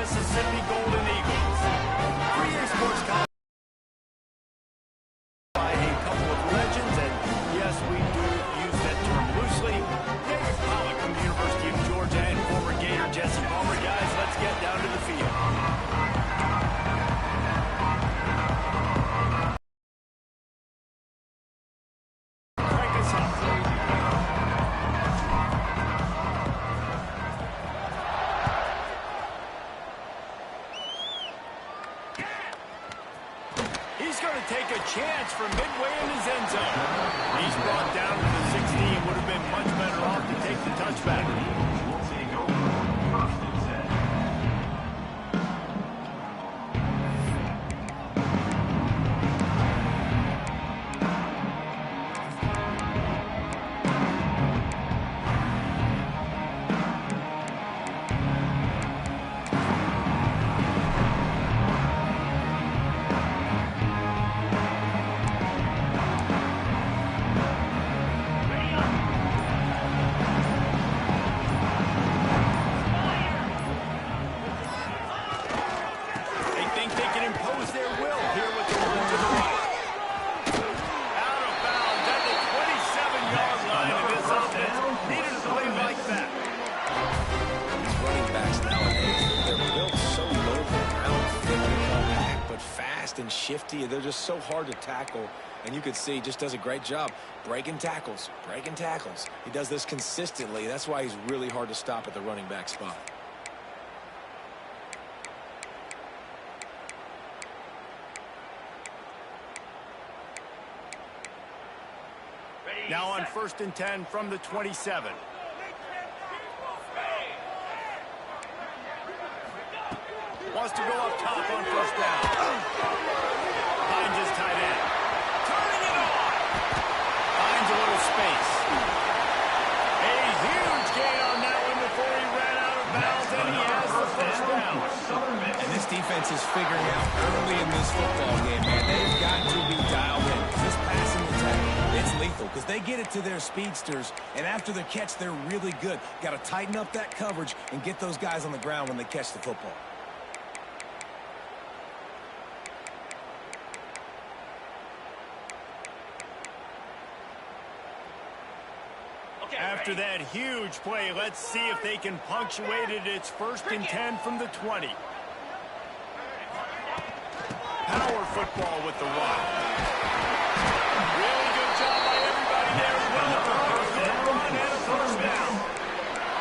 Mississippi Golden Eagles. 3A Sports College by a couple of legends, and yes, we do use that term loosely. David Pollock from the University of Georgia and former Gator Jesse Palmer. Guys, let's get down to the field. Crank us up. He's going to take a chance from midway in his end zone. He's brought down to the 16. Would have been much better off to take the touchback. And shifty, they're just so hard to tackle, and you can see he just does a great job breaking tackles. He does this consistently. That's why he's really hard to stop at the running back spot. Now on 1st and 10 from the 27. Wants to go up top on 1st down. Finds his tight end. Turning it on. Finds a little space. A huge gain on that one before he ran out of bounds, and he has the 1st down. And this defense is figuring out early in this football game, man. They've got to be dialed in. This passing attack, it's lethal because they get it to their speedsters, and after the catch, they're really good. Got to tighten up that coverage and get those guys on the ground when they catch the football. After that huge play, let's see if they can punctuate it. It's 1st and 10 from the 20. Power football with the run. Really good job by everybody there. Well done. Run and a 1st down.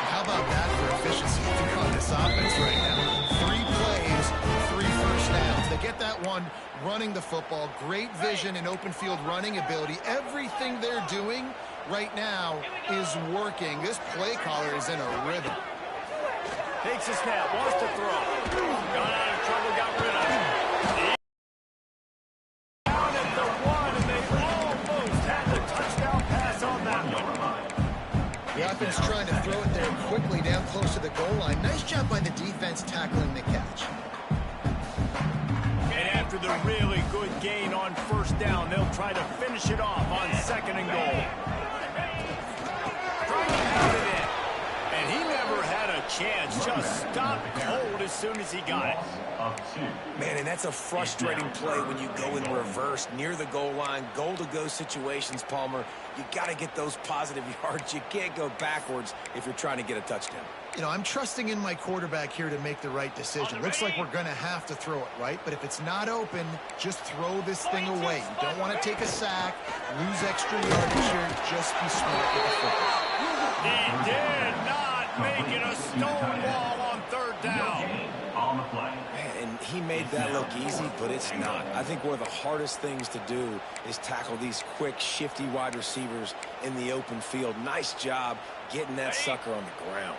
How about that for efficiency here on this offense right now? 3 plays, 3 first downs. They get that one running the football. Great vision and open field running ability. Everything they're doing right now is working. This play caller is in a rhythm. Takes a snap, wants to throw. Got out of trouble, got rid of it. Down at the 1, and they almost had the touchdown pass on that one. The offense trying to throw it there quickly down close to the goal line. Nice job by the defense tackling the catch. And after the really good gain on 1st down, they'll try to finish it off on 2nd and goal. And he never had a chance, just stopped cold as soon as he got it. Man, and that's a frustrating play when you go in reverse near the goal line, goal-to-go situations, Palmer. You got to get those positive yards. You can't go backwards if you're trying to get a touchdown. You know, I'm trusting in my quarterback here to make the right decision. Looks like we're going to have to throw it, right? But if it's not open, just throw this thing away. You don't want to take a sack, lose extra yardage here. Just be smart with the football. He did not make it a stone wall on 3rd down. Man, and he made that look easy, but it's not. I think one of the hardest things to do is tackle these quick, shifty wide receivers in the open field. Nice job getting that sucker on the ground.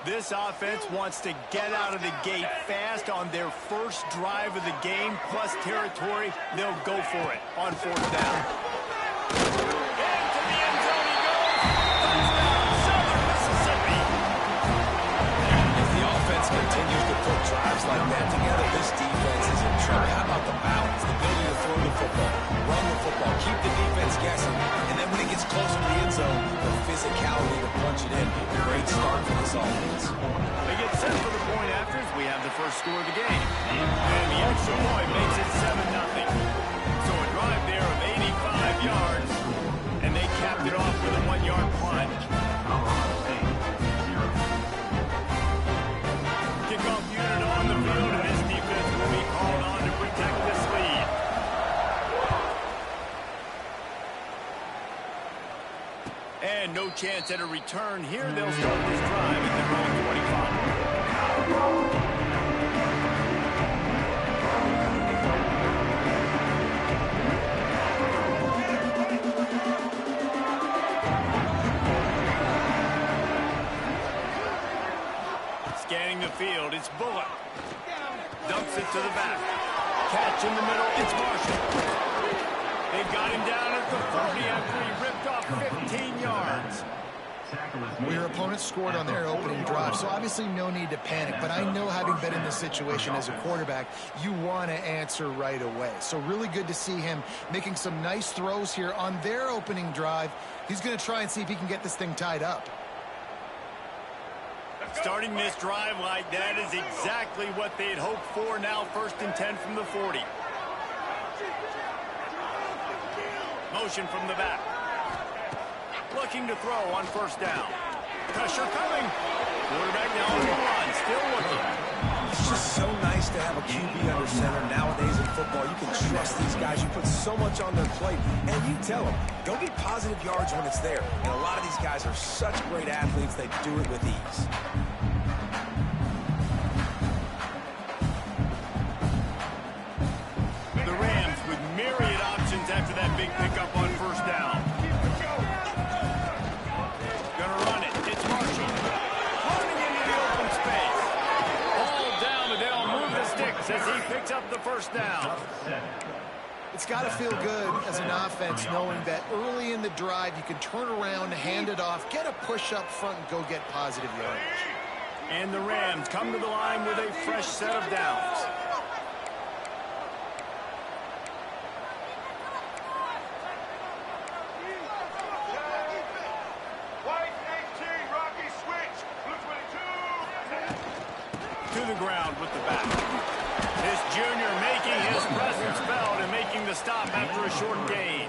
This offense wants to get out of the gate fast on their first drive of the game, plus territory. They'll go for it on 4th down. Into the end zone he goes. Touchdown, Southern Mississippi. If the offense continues to put drives like that together, this defense is in trouble. How about the balance, the ability to throw the football, run the football, keep the defense guessing, and then when it gets closer to the end zone, the physicality to punch it in. Great start for this offense. They get set for the point afters. We have the first score of the game. And the extra point makes it 7-0. So a drive there of 85 yards, and they capped it off with a 1-yard plunge. Kickoff unit on the field, and this defense will be called on to protect this lead. And no chance at a return here. They'll start this drive at their own 25. Scanning the field, it's Bullock. Dumps it to the back. Catch in the middle, it's Marshall. They've got him down at the 40 after he ripped off 15 yards. Well, your opponent scored on their opening drive, so obviously no need to panic. But I know, having been in this situation as a quarterback, you want to answer right away. So really good to see him making some nice throws here on their opening drive. He's going to try and see if he can get this thing tied up. Starting this drive like that is exactly what they had hoped for. Now 1st and 10 from the 40. Motion from the back. Looking to throw on 1st down. Pressure coming. Quarterback now on the run. Still looking. It's just so nice to have a QB under center. Nowadays in football, you can trust these guys. You put so much on their plate. And you tell them, go get positive yards when it's there. And a lot of these guys are such great athletes, they do it with ease. The Rams with myriad options after that big pickup on 1st down. Gonna run it. It's Marshall. Running into the open space. Ball down, but they'll move the sticks as he picks up the 1st down. It's got to feel good as an offense knowing that early in the drive you can turn around, hand it off, get a push up front, and go get positive yardage. And the Rams come to the line with a fresh set of downs. To the ground with the back. This junior making his presence felt and making the stop after a short gain.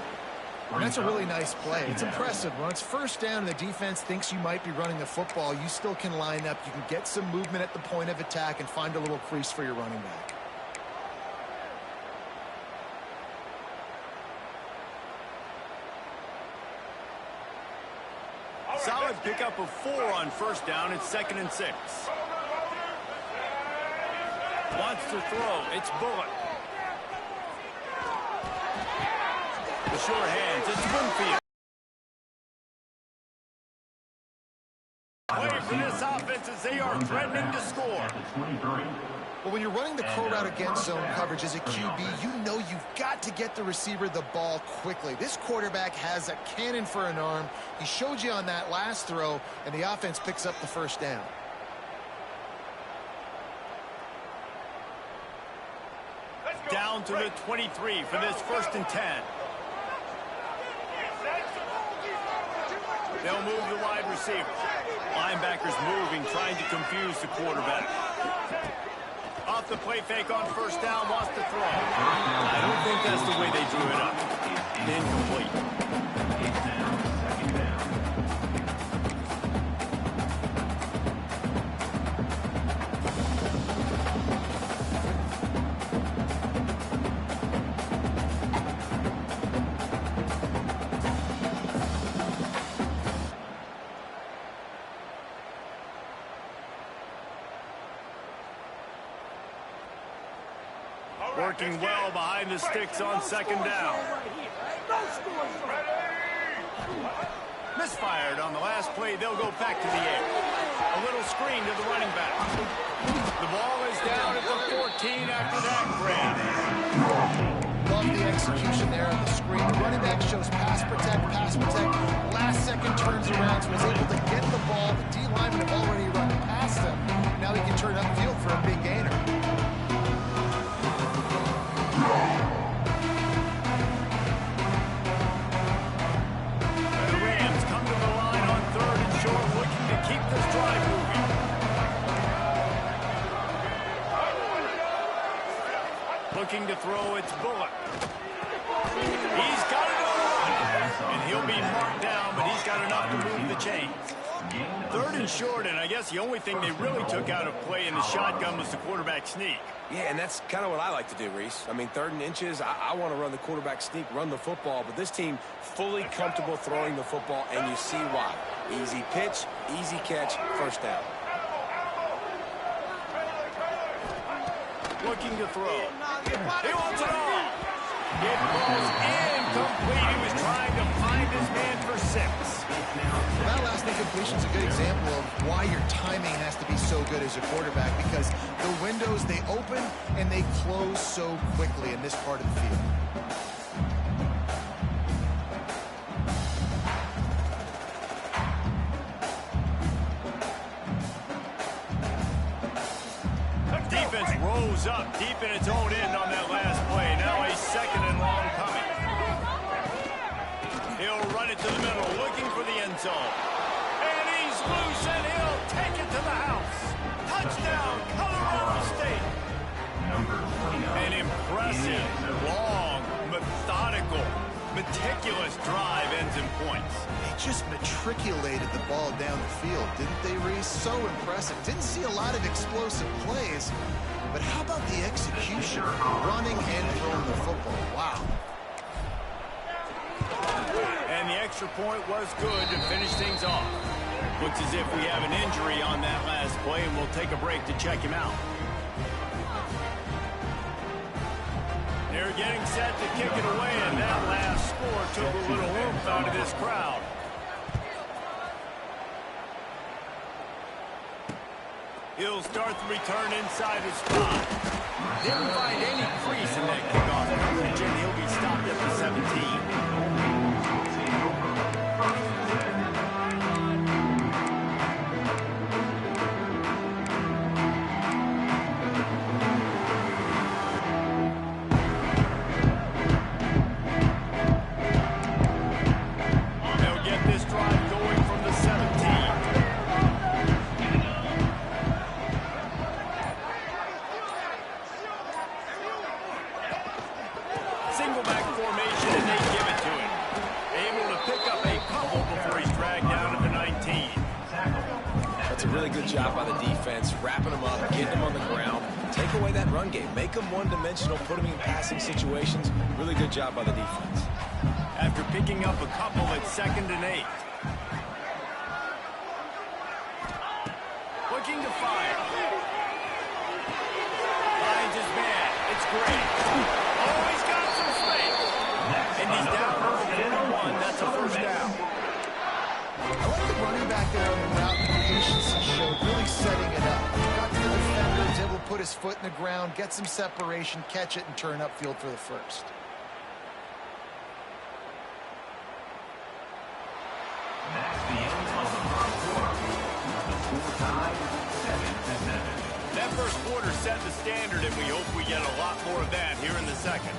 And that's a really nice play. It's impressive. When it's 1st down and the defense thinks you might be running the football, you still can line up. You can get some movement at the point of attack and find a little crease for your running back. Solid pickup of 4 on 1st down. It's 2nd and 6. Wants to throw. It's Bullock. The short hands. It's Winfield. Wait for this offense as they are threatening to score. Well, when you're running the crow route against zone coverage as a QB, you know you've got to get the receiver the ball quickly. This quarterback has a cannon for an arm. He showed you on that last throw, and the offense picks up the 1st down. Down to the 23 for this 1st and 10. They'll move the wide receiver. Linebackers moving, trying to confuse the quarterback. Off the play fake on 1st down, wants to throw. I don't think that's the way they drew it up. Incomplete. Working well behind the sticks on 2nd down. Misfired on the last play. They'll go back to the air. A little screen to the running back. The ball is down at the 14 after that grab. Love the execution there on the screen. The running back shows pass protect, pass protect. Last second turns around, so was able to get the ball. The D linemen have already run past him. Now he can turn upfield for a big gainer. The Rams come to the line on 3rd and short, looking to keep this drive moving. Looking to throw, it's Bullock. He's got it on the run. And he'll be marked down, but he's got enough to move the chains. 3rd and short, and I guess the only thing they really took out of play in the shotgun was the quarterback sneak. Yeah, and that's kind of what I like to do, Reese. I mean, 3rd and inches, I want to run the quarterback sneak, run the football, but this team fully comfortable throwing the football, and you see why. Easy pitch, easy catch, first down. Looking to throw. He wants it all. It goes incomplete. He was trying to find his man for 6. Well, that last incompletion is a good example of why your timing has to be so good as a quarterback, because the windows, they open and they close so quickly in this part of the field. Defense rose up deep in its own end on that last play. Now a 2nd and long coming. He'll run it to the middle, looking for the end zone. And he's loose, and he'll take it to the house. Touchdown, Colorado State. An impressive, long, methodical, meticulous drive ends in points. They just matriculated the ball down the field, didn't they, Reese? So impressive. Didn't see a lot of explosive plays, but how about the execution? Running and throwing the football. Wow. And the extra point was good to finish things off. Looks as if we have an injury on that last play, and we'll take a break to check him out. They're getting set to kick it away, and that last score took a little oomph out of this crowd. He'll start the return inside his spot. Didn't find any crease in that kickoff coverage, and he'll be stopped at the 17. Job by the defense, wrapping them up, getting them on the ground, take away that run game, make them one-dimensional, put them in passing situations. Really good job by the defense. After picking up a couple at 2nd and 8. Looking to fire. Finds his man. It's great. Oh, he's got some space. And he's down over 41. That's a first down. I like the running back there on the route and patience he showed, really setting it up. Got to the defender, was able to put his foot in the ground, get some separation, catch it, and turn upfield for the first. That first quarter set the standard, and we hope we get a lot more of that here in the second.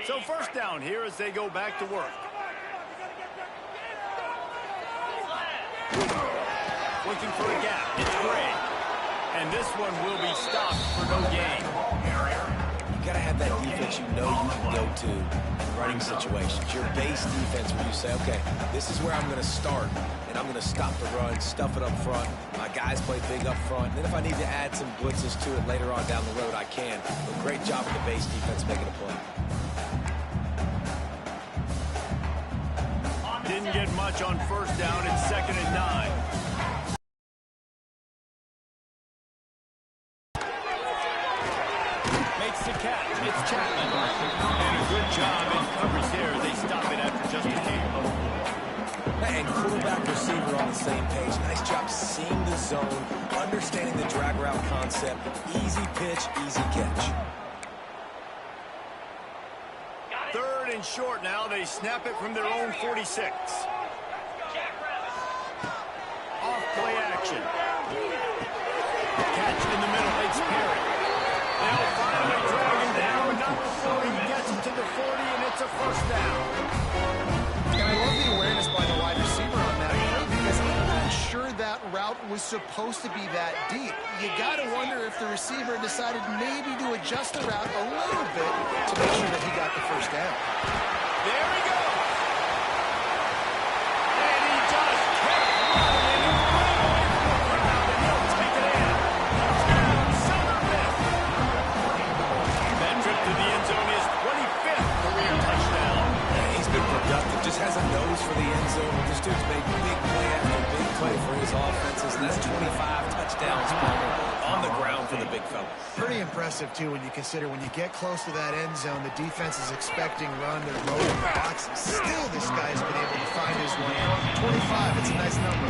So first down here as they go back to work. Looking for a gap. It's great. And this one will be stopped for no gain. You got to have that defense you know you can go to in running situations. Your base defense where you say, okay, this is where I'm going to start, and I'm going to stop the run, stuff it up front. My guys play big up front. Then if I need to add some blitzes to it later on down the road, I can. But great job with the base defense making a play. Didn't get much on first down. It's 2nd and 9. Makes the catch. It's Chapman. And a good job in coverage there. They stop it after just a game. And quarterback receiver on the same page. Nice job seeing the zone, understanding the drag route concept. Easy pitch, easy catch. 3rd and short now. They snap it from their own 46. Off play action. Catch in the middle. It's Perry. They'll finally drag him down, not was supposed to be that deep. You got to wonder if the receiver decided maybe to adjust the route a little bit to make sure that he got the first down. There he goes. And he just kept running, and he's running away from the crowd, and he'll take it in. Touchdown, Southern Miss. That trip to the end zone is 25th career touchdown. Yeah, he's been productive, just has a nose for the end zone. This dude's made big play after big play for his offenses, and that's 25 touchdowns on the ground for the big fella. Pretty impressive, too, when you consider when you get close to that end zone, the defense is expecting run, they're loading the boxes. Still, this guy's been able to find his way in. 25, it's a nice number.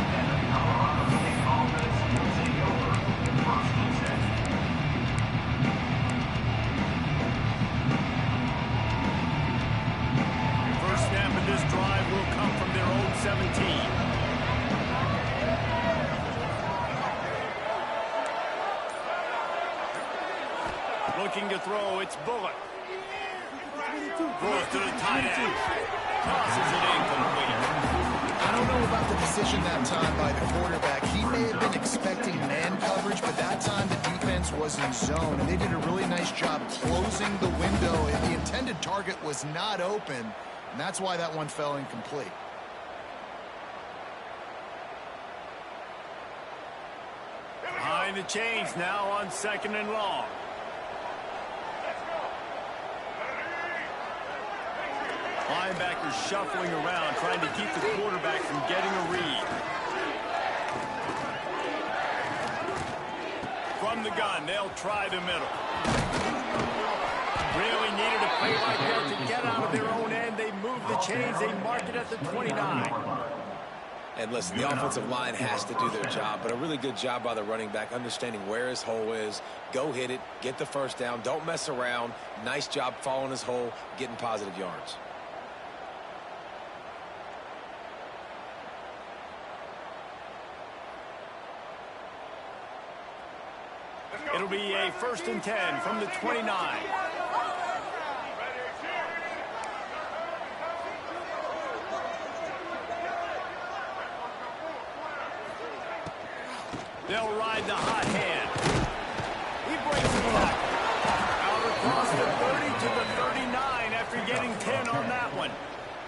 First snap of this drive will come from their own 17. Looking to throw, it's Bullock. Throws to the tight end. Tosses it incomplete. I don't know about the decision that time by the quarterback. He may have been expecting man coverage, but that time the defense was in zone, and they did a really nice job closing the window. The intended target was not open, and that's why that one fell incomplete. Behind the chains now on 2nd and long. Linebackers shuffling around, trying to keep the quarterback from getting a read. From the gun, they'll try the middle. Really needed a play like that to get out of their own end. They move the chains. They mark it at the 29. And listen, the offensive line has to do their job, but a really good job by the running back, understanding where his hole is. Go hit it, get the first down, don't mess around. Nice job following his hole, getting positive yards. It'll be a 1st and 10 from the 29. They'll ride the hot hand. He breaks the tackle. Out across the 30 to the 39 after getting 10 on that one.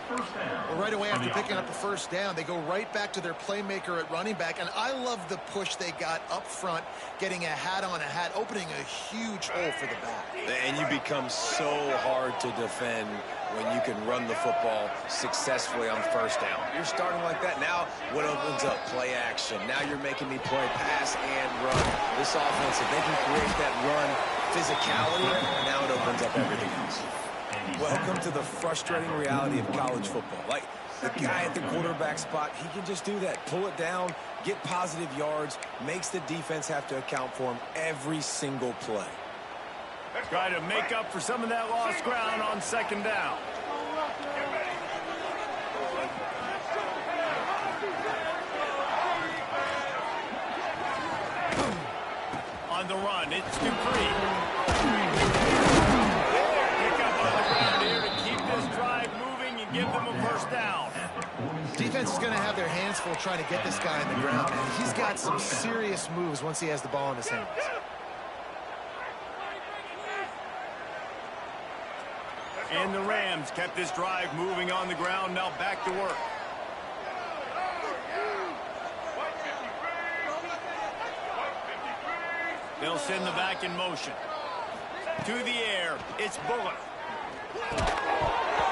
Well, right away after picking up the first down, they go right back to their playmaker at running back, and I love the push they got up front, getting a hat on a hat, opening a huge hole for the back. And you become so hard to defend when you can run the football successfully on first down. You're starting like that. Now what opens up? Play action. Now you're making me play pass and run. This offense, if they can create that run physicality, now it opens up everything else. Welcome to the frustrating reality of college football. Like, the guy at the quarterback spot, he can just do that. Pull it down, get positive yards, makes the defense have to account for him every single play. Try to make up for some of that lost ground on 2nd down. On the run, it's Dupree. Give them a first down. Defense is going to have their hands full trying to get this guy on the ground, man. He's got some serious moves once he has the ball in his hands. And the Rams kept this drive moving on the ground. Now back to work. They'll send the back in motion. To the air, it's Bullock.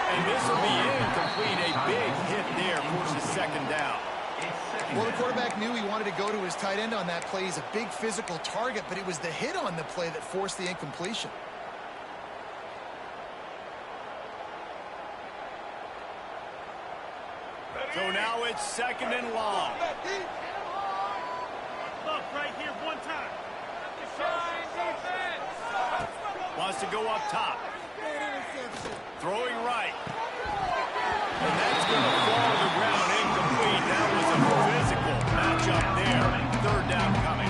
And this will be incomplete. A big hit there forces 2nd down. Well, the quarterback knew he wanted to go to his tight end on that play. He's a big physical target, but it was the hit on the play that forced the incompletion. So now it's 2nd and long. Look right here one time. Wants to go up top. Throwing right. And that's going to fall to the ground incomplete. That was a physical matchup there. 3rd down coming.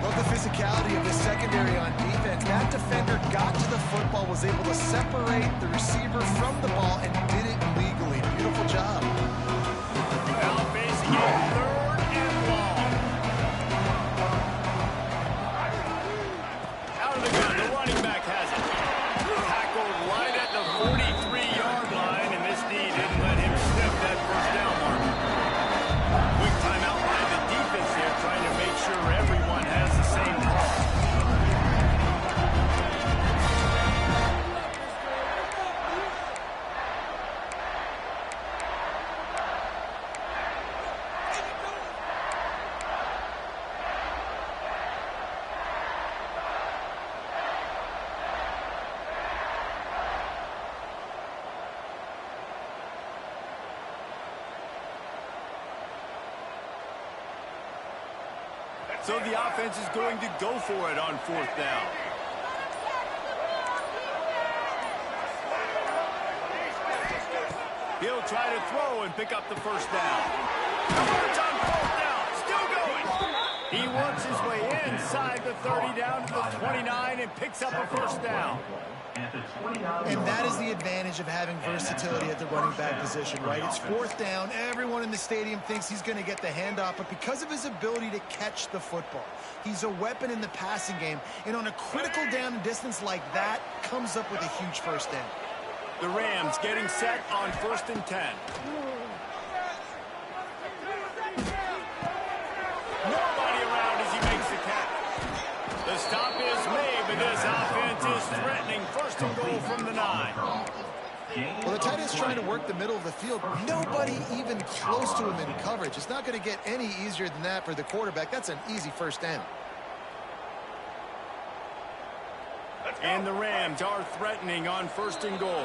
Love the physicality of the secondary on defense. That defender got to the football, was able to separate the receiver from the ball, and did it legally. Beautiful job. Now facing a 3rd and long. So the offense is going to go for it on 4th down. He'll try to throw and pick up the 1st down. Converts on 4th down. Still going. He works his way inside the 30 down to the 29 and picks up a 1st down. And that is the advantage of having versatility at the running back position, right? It's 4th down. Everyone in the stadium thinks he's going to get the handoff, but because of his ability to catch the football, he's a weapon in the passing game. And on a critical down and distance like that, comes up with a huge 1st down. The Rams getting set on 1st and 10. Nobody around as he makes the catch. The stop is made, but this offense is threatening 1st and goal from the 9. Well, the tight end's trying to work the middle of the field. Nobody even close to him in coverage. It's not going to get any easier than that for the quarterback. That's an easy 1st down. And the Rams are threatening on 1st and goal.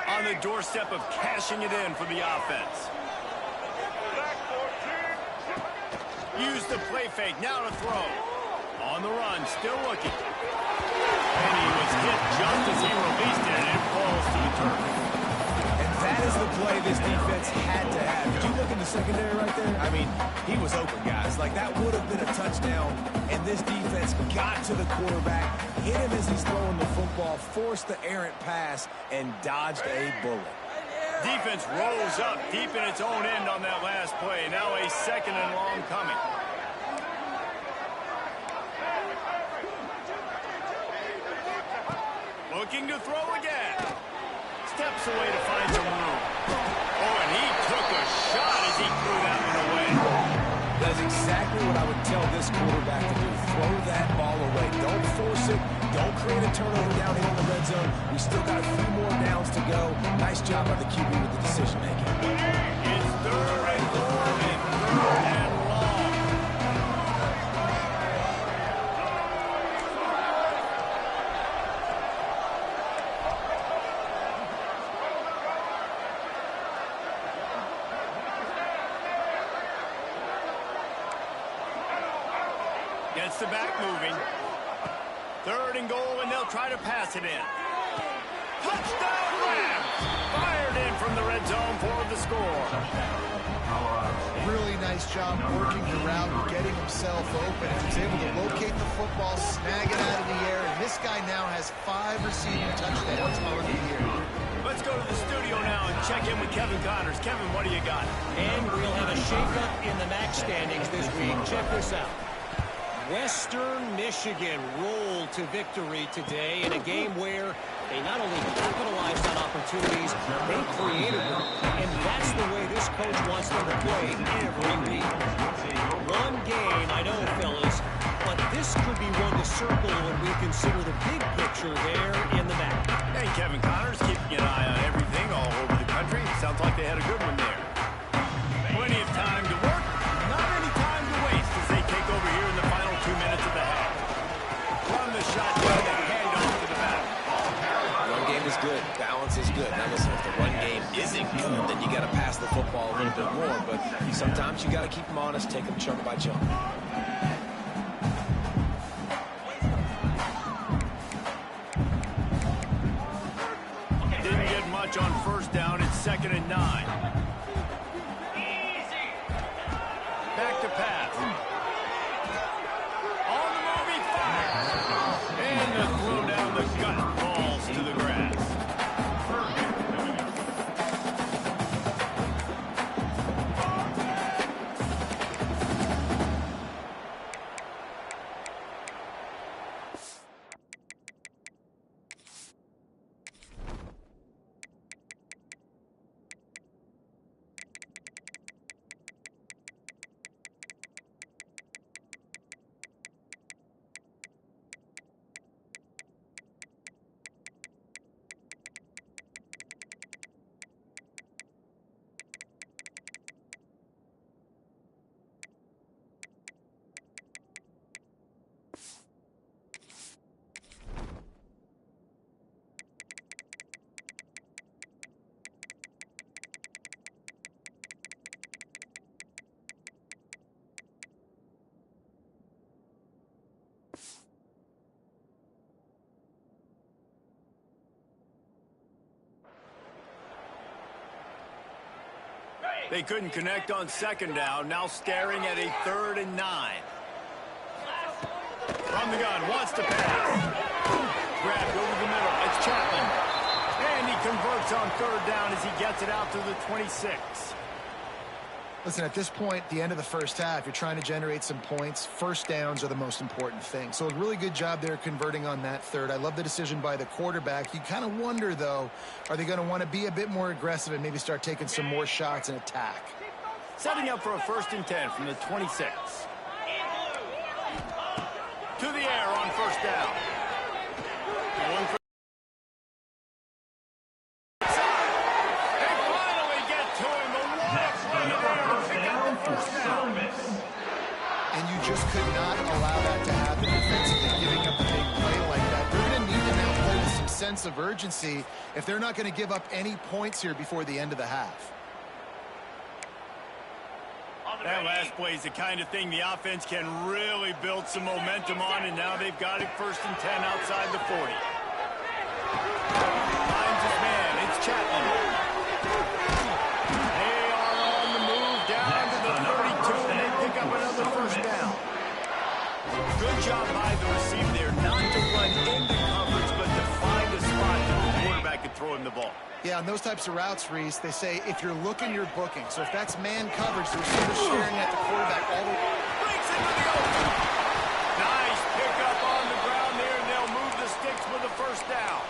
On the doorstep of cashing it in for the offense. Use the play fake, now to throw. On the run, still looking. And he was hit just as he released it, and it falls to the turf. And that is the play this defense had to have. Did you look in the secondary right there? I mean, he was open, guys. Like, that would have been a touchdown, and this defense got to the quarterback, hit him as he's throwing the football, forced the errant pass, and dodged a bullet. Defense rolls up deep in its own end on that last play. Now a 2nd and long coming. Looking to throw again. Steps away to find some room. Oh, and he took a shot as he threw that one away. That's exactly what I would tell this quarterback to do. Throw that ball away. Don't force it. Don't create a turnover down here in the red zone. We still got a few more downs to go. Nice job by the QB with the decision making. It's 3rd and goal and 3rd and long. Gets the back moving. 3rd and goal, and they'll try to pass it in. Touchdown Rams! Fired in from the red zone for the score. Really nice job working the route and getting himself open. He was able to locate the football, snag it out of the air, and this guy now has 5 receiving touchdowns on the year. Let's go to the studio now and check in with Kevin Connors. Kevin, what do you got? And we'll have a shakeup in the MAC standings this week. Check this out. Western Michigan rolled to victory today in a game where they not only capitalized on opportunities, they created them. And that's the way this coach wants them to play every week. One game, I know, fellas, but this could be one to circle when we consider the big picture there in the MAC. Hey, Kevin Connors, keeping an eye on everything all over the country. Sounds like they had a good one there. Plenty of time to work, not any time to waste as they take over here in the final 2 minutes of the half. Run the shotgun and hand off to the back. Run game is good. Balance is good. Now listen, if the run game isn't good, then you got to pass the football a little bit more. But sometimes you got to keep them honest, take them chunk by chunk. Didn't get much on 1st down. It's 2nd and 9. Back to pass. On the move, he fires. And the throw down the gut falls to the grass. They couldn't connect on second down. Now staring at a 3rd and 9. From the gun, wants to pass. Grabbed over the middle. It's Chapman. And he converts on 3rd down as he gets it out to the 26. Listen, at this point, the end of the first half, you're trying to generate some points. First downs are the most important thing. So a really good job there converting on that 3rd. I love the decision by the quarterback. You kind of wonder, though, are they going to want to be a bit more aggressive and maybe start taking some more shots and attack? Setting up for a 1st and 10 from the 26. To the air on 1st down. Going for and you just could not allow that to happen defensively, giving up a big play like that. They're going to need to now play with some sense of urgency if they're not going to give up any points here before the end of the half. That last play is the kind of thing the offense can really build some momentum on, and now they've got it 1st and 10 outside the 40. Finds his man. It's Chapman. They are on the move down to the 32, and they pick up another 1st down. Good job by the receiver there, not to run into coverage, but to find a spot that the quarterback could throw him the ball. Yeah, on those types of routes, Reese, they say if you're looking, you're booking. So if that's man coverage, the receiver's staring at the quarterback all the way. Breaks into the open. Nice pickup on the ground there, and they'll move the sticks with a 1st down.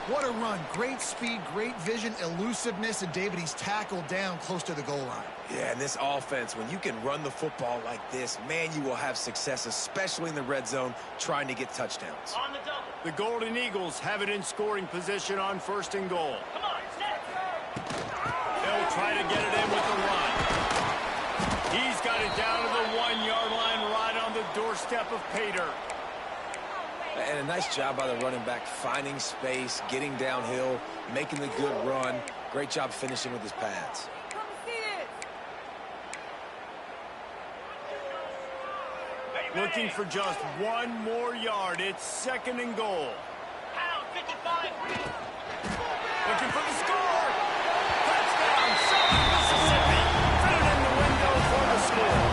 What a run. Great speed, great vision, elusiveness, and David, he's tackled down close to the goal line. Yeah, and this offense, when you can run the football like this, man, you will have success, especially in the red zone, trying to get touchdowns. On the double. The Golden Eagles have it in scoring position on 1st and goal. Come on, set. They'll try to get it in with the run. He's got it down to the 1-yard line right on the doorstep of Pater. And a nice job by the running back, finding space, getting downhill, making the good run. Great job finishing with his pads. Looking for just 1 more yard. It's 2nd and goal. Pound 55. Looking for the score. Touchdown, Southern Mississippi. Put it in the window for the score.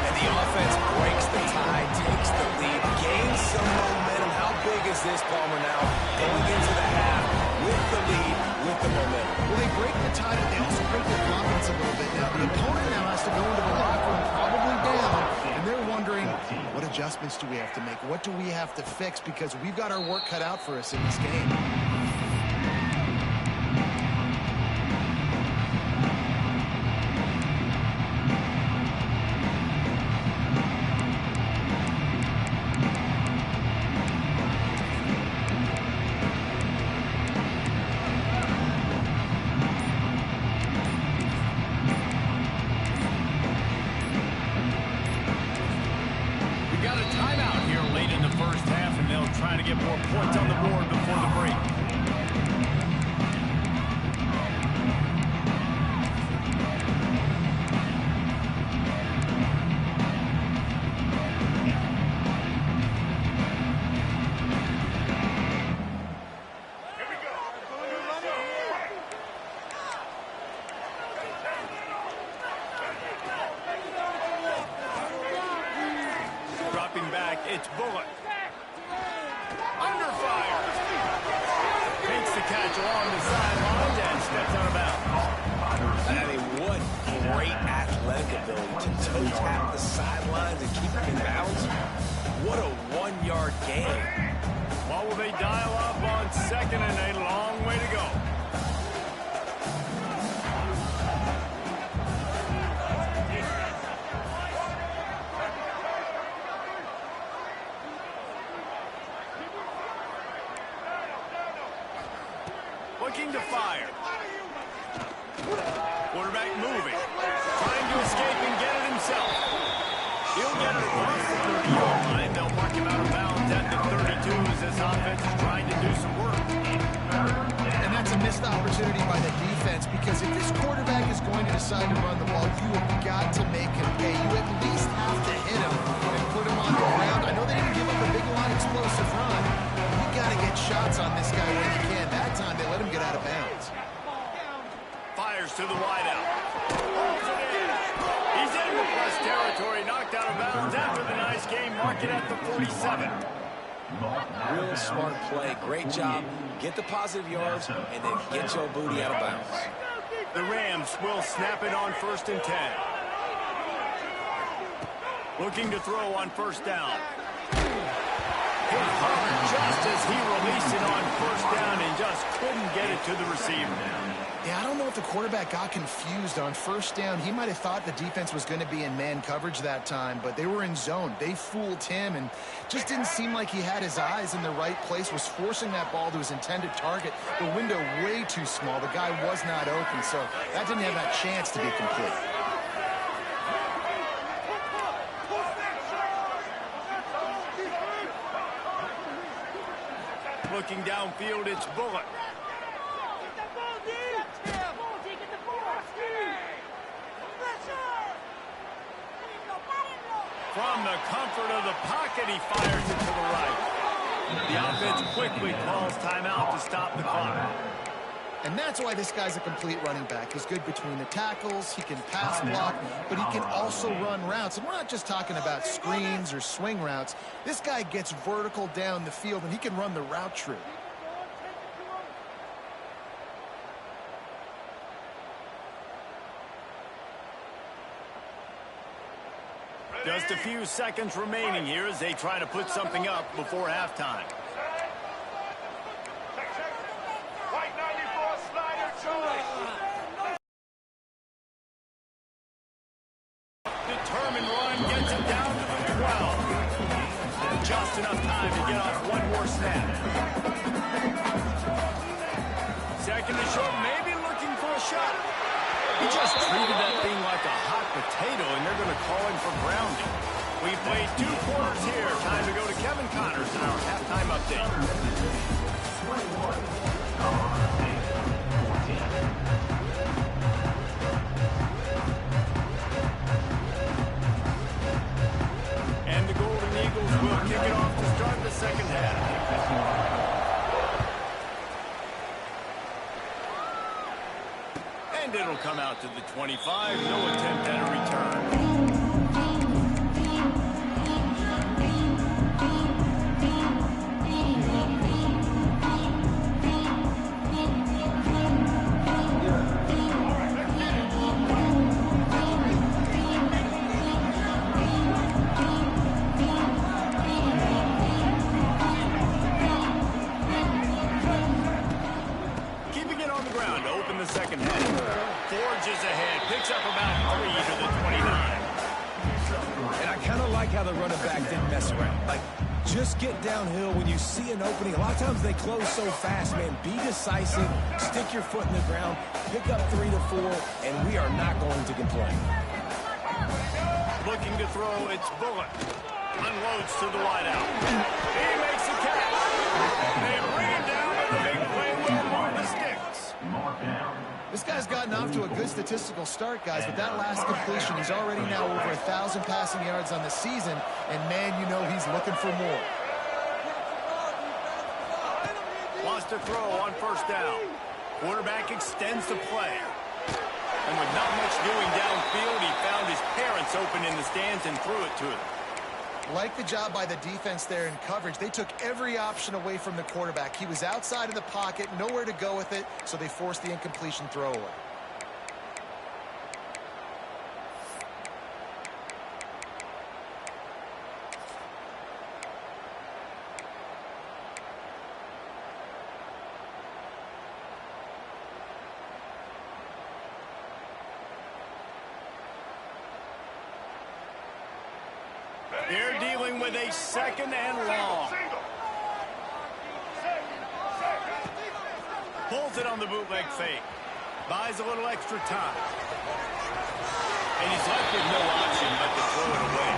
And the offense breaks the tie, takes the lead, gains some momentum. How big is this, Palmer, now? Going into the half with the lead, with the momentum. Well, they break the tie, but they also break their confidence a little bit. Now, the opponent now has to go into the locker room probably down, and they're wondering, what adjustments do we have to make? What do we have to fix? Because we've got our work cut out for us in this game. Trying to get more points on the board before the break. Here we go. Dropping back, it's Bullock. Under fire. Takes the catch along the sidelines and steps out of bounds. I mean, what great athletic ability to toe tap the sidelines and keep him in bounds. What a 1-yard gain. What will they dial up on 2nd and a long way to go? Looking to fire. Quarterback moving. Trying to escape and get it himself. He'll get it across the 30-yard line. They'll mark him out of bounds at the 32 as this offense is trying to do some work. And that's a missed opportunity by the defense, because if this quarterback is going to decide to run the ball, you have got to make him pay. You at least have to hit him and put him on the ground. I know they didn't give up a big line explosive run. You got to get shots on this guy when you can. That time they let him get out of bounds. Fires to the wideout. Holds it in. He's in the plus territory, knocked out of bounds after the nice game. Mark it at the 47. Real smart play. Great job. Get the positive yards, and then get your booty out of bounds. The Rams will snap it on 1st and 10. Looking to throw on 1st down. Just as he released it on 1st down and just couldn't get it to the receiver. Yeah, I don't know if the quarterback got confused on 1st down. He might have thought the defense was going to be in man coverage that time, but they were in zone. They fooled him and just didn't seem like he had his eyes in the right place, was forcing that ball to his intended target. The window way too small. The guy was not open, so that didn't have that chance to be complete. Looking downfield, it's Bullock. From the comfort of the pocket, he fires it to the right. The offense quickly calls timeout to stop the clock. And that's why this guy's a complete running back. He's good between the tackles, he can pass block, but he can also run routes. And we're not just talking about screens or swing routes. This guy gets vertical down the field, and he can run the route tree. Just a few seconds remaining here as they try to put something up before halftime. Determined run gets him down to the 12. Just enough time to get off one more snap. 2nd and short, maybe looking for a shot. He just treated that thing like a hot potato, and they're going to call him for grounding. We played 2 quarters here. Time to go to Kevin Connors in our halftime update. And the Golden Eagles will kick it off to start the 2nd half. And it'll come out to the 25. No attempt at a return. Keeping it on the ground to open the 2nd half. Forges ahead, picks up about 3 to the 29. And I kind of like how the running back didn't mess around. Like, just get downhill when you see an opening. A lot of times they close so fast, man. Be decisive, stick your foot in the ground, pick up 3 to 4, and we are not going to complain. Looking to throw, it's Bullock. Unloads to the wideout. He makes the catch. They bring him down with a big play with the sticks. This guy's gotten off to a good statistical start, guys, but that last completion, he's already now over 1,000 passing yards on the season, and man, you know he's looking for more. Wants to throw on 1st down. Quarterback extends the play. And with not much doing downfield, he found his parents open in the stands and threw it to him. Like the job by the defense there in coverage. They took every option away from the quarterback. He was outside of the pocket, nowhere to go with it, so they forced the incompletion throwaway. They're dealing with a 2nd and long. Pulls it on the bootleg fake. Buys a little extra time. And he's left with no option but to throw it away.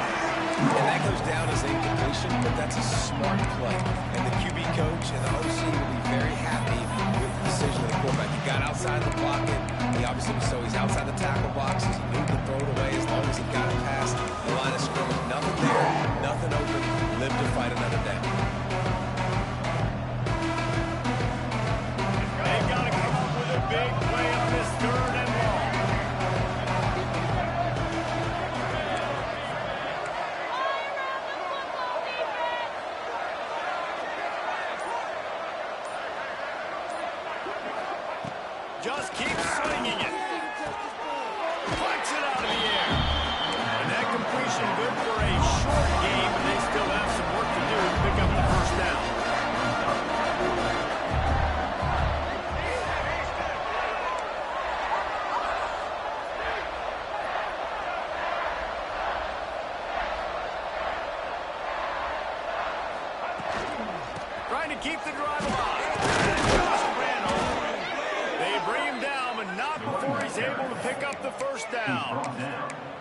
And that goes down as incompletion, but that's a smart play. And the QB coach and the OC will be very happy with the decision of the quarterback. He got outside the pocket. He obviously was so he's outside the tackle boxes. He knew to throw it away as long as he got it past the line of scrimmage. Nothing there, nothing open. Live to fight another day. They've got to come up with a big play on this 3rd and long. keep the drive alive. Just ran over. They bring him down, but not before he's able to pick up the first down.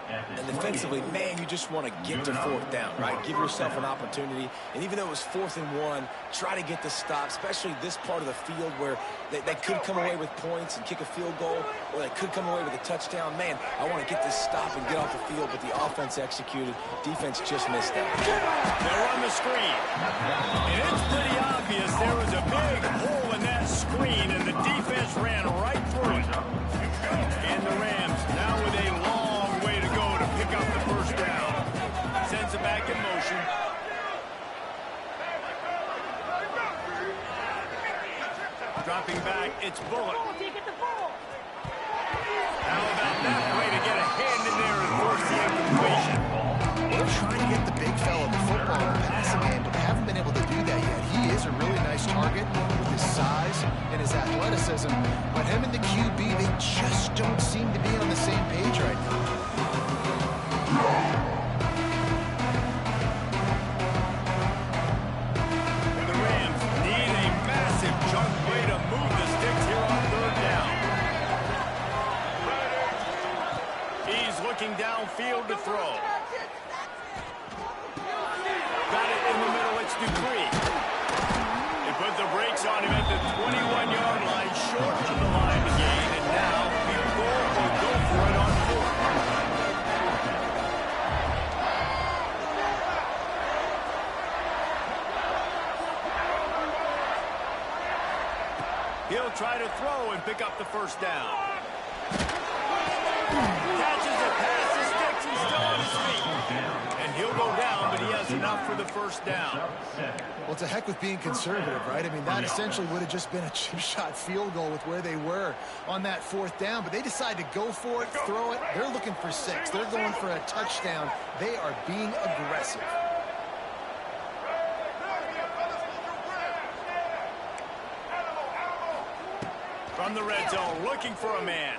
And defensively, man, you just want to get to fourth down, right? Give yourself an opportunity. And even though it was 4th and 1, try to get the stop, especially this part of the field where they could come away with points and kick a field goal, or they could come away with a touchdown. Man, I want to get this stop and get off the field, but the offense executed. Defense just missed that. They'll run the screen. And it's pretty obvious there was a big hole in that screen, and the defense ran right through it. And the Rams now with a long way to go to pick up the first down. Sends it back in motion. Dropping back, it's Bullock. How about that way to get a hand in there and force the incompletion? They're trying to get the big fella the football in the passing game, but haven't been able to do that yet. He is a really nice target with his size and his athleticism, but him and the QB, they just don't seem to be on the same page right now. The Rams need a massive chunk play to move the sticks here on 3rd down. He's looking downfield to throw. Got it in the middle, it's Dupree. They put the brakes on him at the 21-yard line, short of the line to gain, and now Bull will go for it on 4th. He'll try to throw and pick up the first down. Catches a pass to Sticks, he's still on his feet. And he'll go down, but he has enough for the first down. Well, to heck with being conservative, right? I mean, that essentially would have just been a chip shot field goal with where they were on that 4th down, but they decide to go for it, throw it. They're looking for 6. They're going for a touchdown. They are being aggressive. From the red zone, looking for a man.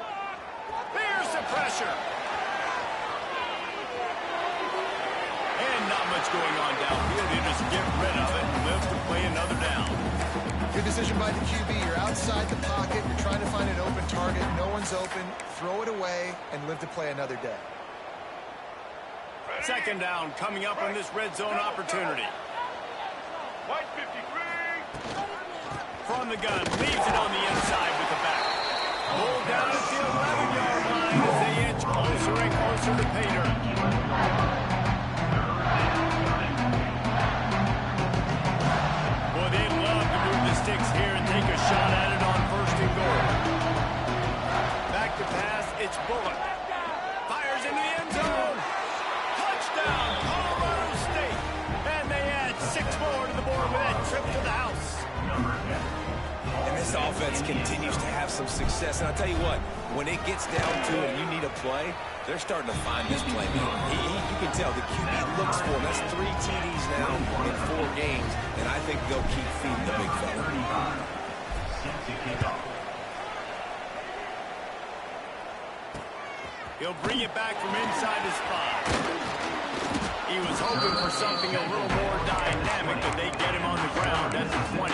There's the pressure. And not much going on downfield. He just get rid of it and live to play another down. Good decision by the QB. You're outside the pocket. You're trying to find an open target. No one's open. Throw it away and live to play another day. 2nd down coming up on this red zone opportunity. White 53. From the gun, leaves it on the inside with the back. Pulled down at the 11-yard line as they inch closer and closer to pay dirt. Boy, they'd love to move the sticks here and take a shot at it on 1st and goal. Back to pass, it's Bullock. Fires into the end zone. Touchdown, Colorado State. And they add 6 more to the board with that trip to the house. And this offense continues to have some success. And I'll tell you what, when it gets down to it and you need a play, they're starting to find this playmaker. You can tell the QB looks for him. That's 3 TDs now in 4 games, and I think they'll keep feeding the big fella. He'll bring it back from inside his spot. He was hoping for something a little more dynamic, but they get him on the ground at the 20.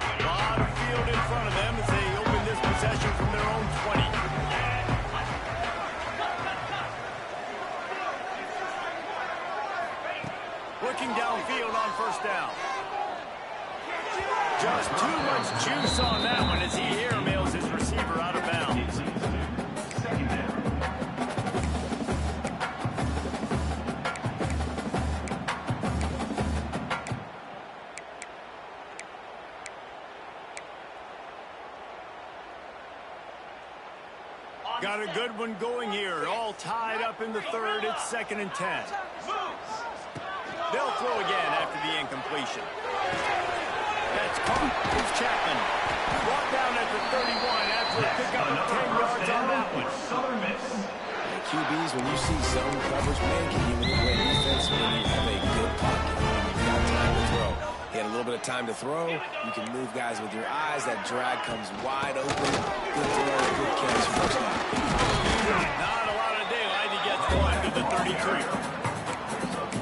A lot of field in front of them as they open this possession from their own 20. Looking downfield on 1st down. Just too much juice on that one as he airmails his receiver out of bounds. Got a good one going here. All tied up in the 3rd. It's 2nd and 10. They'll throw again after the incompletion. That's caught. It's Chapman. Brought down at the 31 after a pickup of 10 yards on that one. And QBs, when you see zone coverage, man, can you manipulate defense when you have a good pocket and you've got time to throw. He had a little bit of time to throw. You can move guys with your eyes. That drag comes wide open. Good throw, good catch, first down. Not a lot of daylight. He gets the climb to the 32.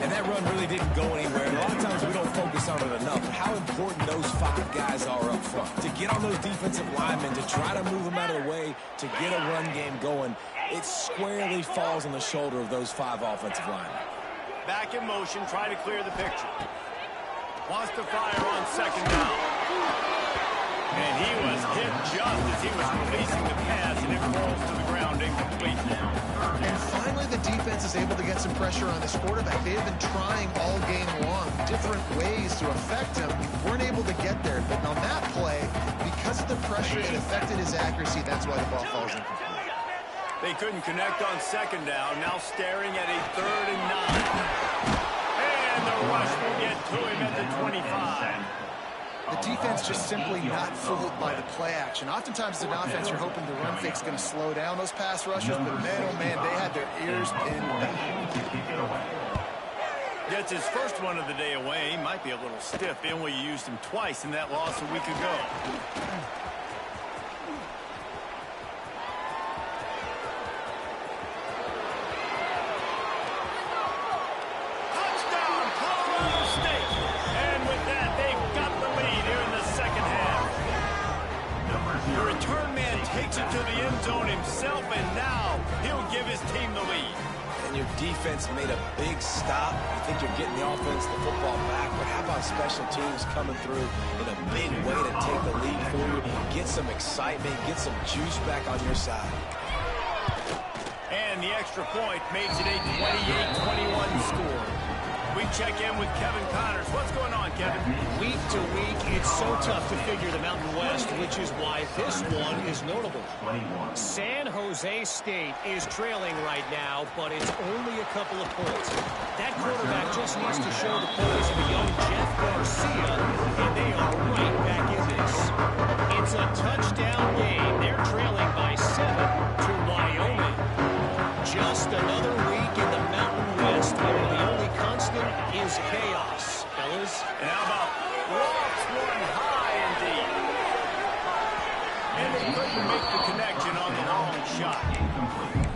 And that run really didn't go anywhere. And a lot of times we don't focus on it enough, but how important those 5 guys are up front. To get on those defensive linemen, to try to move them out of the way, to get a run game going, it squarely falls on the shoulder of those 5 offensive linemen. Back in motion, try to clear the picture. Wants to fire on second down. And he was hit just as he was releasing the pass, and it falls to the ground incomplete. And finally, the defense is able to get some pressure on this quarterback. They have been trying all game long different ways to affect him. Weren't able to get there. But on that play, because of the pressure, it affected his accuracy. That's why the ball falls incomplete. They couldn't connect on second down. Now staring at a 3rd and 9. And the rush will get to him at the 25. The defense just simply not fooled by the play action. Oftentimes, as an offense, you're hoping the run fake's going to slow down those pass rushers, but man, oh man, they had their ears pinned back. Gets his first one of the day away. Might be a little stiff. Inway used him twice in that loss a week ago. Touchdown, Colorado State! And with that, they've got the lead here in the second half. The return man takes it to the end zone himself, and now he'll give his team the lead. And your defense made a big stop. You think you're getting the offense, the football back, but how about special teams coming through in a big way to take the lead for you, get some excitement, get some juice back on your side. And the extra point makes it a 28-21 score. We check in with Kevin Connors. What's going on, Kevin? Week to week, it's so tough to figure the Mountain West, which is why this one is notable. San Jose State is trailing right now, but it's only a couple of points. That quarterback just needs to show the players of the young Jeff Garcia, and they are right back in this. It's a touchdown game. They're trailing by 7 to Wyoming. Just another week in the Mountain West where the only constant is chaos, fellas. And how about lofts one high indeed. And they couldn't make the connection on the long shot.